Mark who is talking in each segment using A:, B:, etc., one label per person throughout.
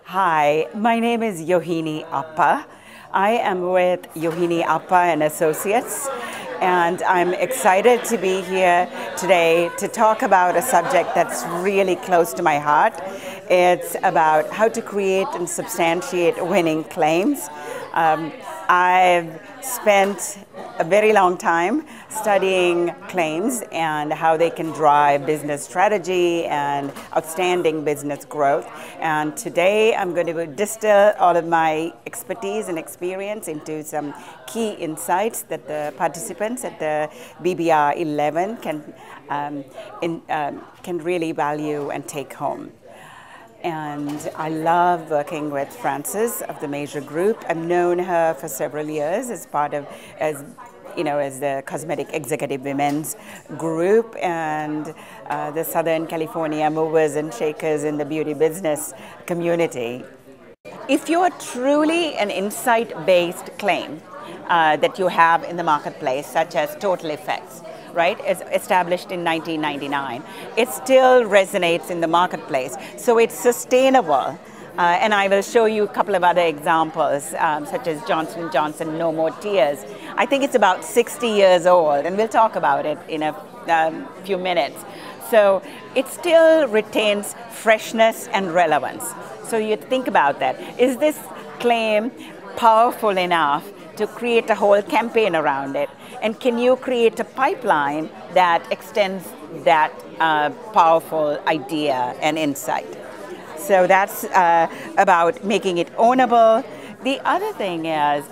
A: Hi, my name is Yohini Appa. I am with Yohini Appa and Associates, and I'm excited to be here today to talk about a subject that's really close to my heart. It's about how to create and substantiate winning claims. I've spent a very long time studying claims and how they can drive business strategy and outstanding business growth. And today I'm going to distill all of my expertise and experience into some key insights that the participants at the BBR11 can really value and take home. And I love working with Frances of the Mazur Group. I've known her for several years as part of, as the Cosmetic Executive Women's Group and the Southern California movers and shakers in the beauty business community. If you are truly an insight-based claim that you have in the marketplace, such as Total Effects, right, is established in 1999. It still resonates in the marketplace, so it's sustainable. And I will show you a couple of other examples, such as Johnson Johnson, No More Tears. I think it's about 60 years old, and we'll talk about it in a few minutes. So it still retains freshness and relevance. So you think about that. Is this claim powerful enough to create a whole campaign around it? And can you create a pipeline that extends that powerful idea and insight? So that's about making it ownable. The other thing is,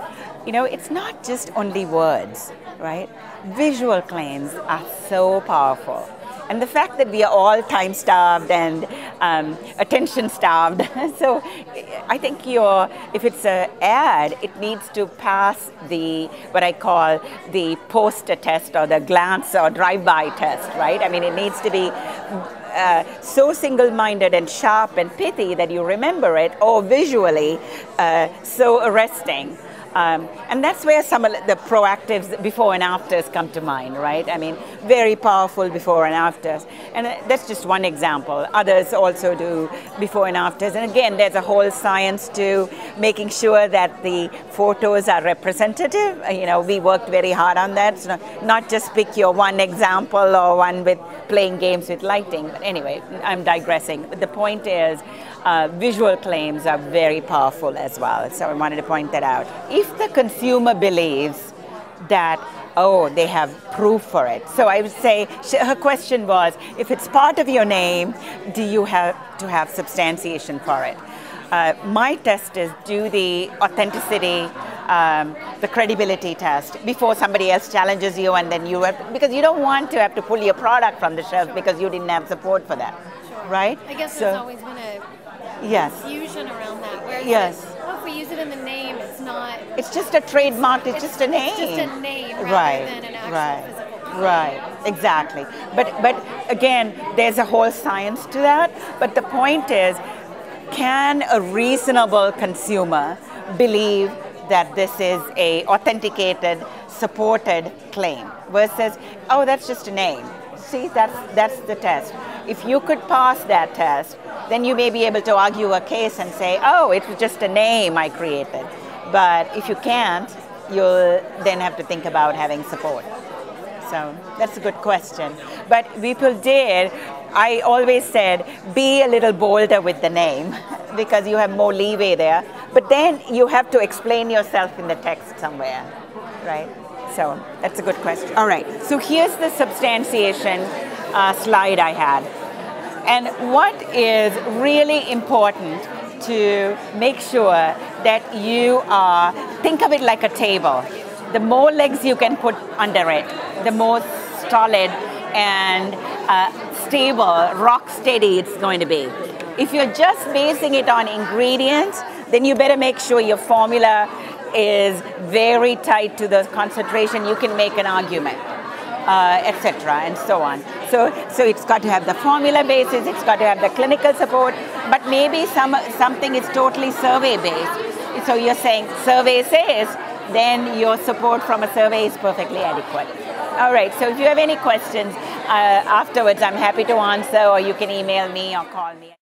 A: it's not just only words, right? Visual claims are so powerful. And the fact that we are all time-starved and attention-starved, so I think if it's an ad, it needs to pass what I call the poster test or the glance or drive-by test, right? I mean, it needs to be so single-minded and sharp and pithy that you remember it, or visually so arresting. And that's where some of the proactives before and afters come to mind, right? I mean, very powerful before and afters. And that's just one example. Others also do before and afters. And again, there's a whole science to making sure that the photos are representative. We worked very hard on that. So not just pick your one example or one with playing games with lighting. But anyway, I'm digressing. But the point is, visual claims are very powerful as well. So I wanted to point that out. If the consumer believes that, they have proof for it. So I would say, her question was, if it's part of your name, do you have to have substantiation for it? My test is do the authenticity, the credibility test before somebody else challenges you, and then because you don't want to have to pull your product from the shelf because you didn't have support for that, sure. Right?
B: I guess there's always been a confusion around that. Whereas if we use it in the name, it's not.
A: It's just a trademark. It's just a name.
B: It's just a name rather than an actual physical product.
A: Right. Exactly. But again, there's a whole science to that. But the point is, can a reasonable consumer believe that this is a authenticated, supported claim versus, that's just a name? See, that's the test. If you could pass that test, then you may be able to argue a case and say, it was just a name I created. But if you can't, you'll then have to think about having support. So that's a good question. But people I always said, be a little bolder with the name because you have more leeway there. But then you have to explain yourself in the text somewhere, right? So that's a good question. All right, so here's the substantiation slide I had. And what is really important to make sure that you think of it like a table. The more legs you can put under it, the more solid and stable, rock steady it's going to be. If you're just basing it on ingredients, then you better make sure your formula is very tight to the concentration. You can make an argument, etc., and so on. So it's got to have the formula basis, it's got to have the clinical support, but maybe something is totally survey-based. So you're saying survey says, then your support from a survey is perfectly adequate. All right, so if you have any questions afterwards, I'm happy to answer, or you can email me or call me.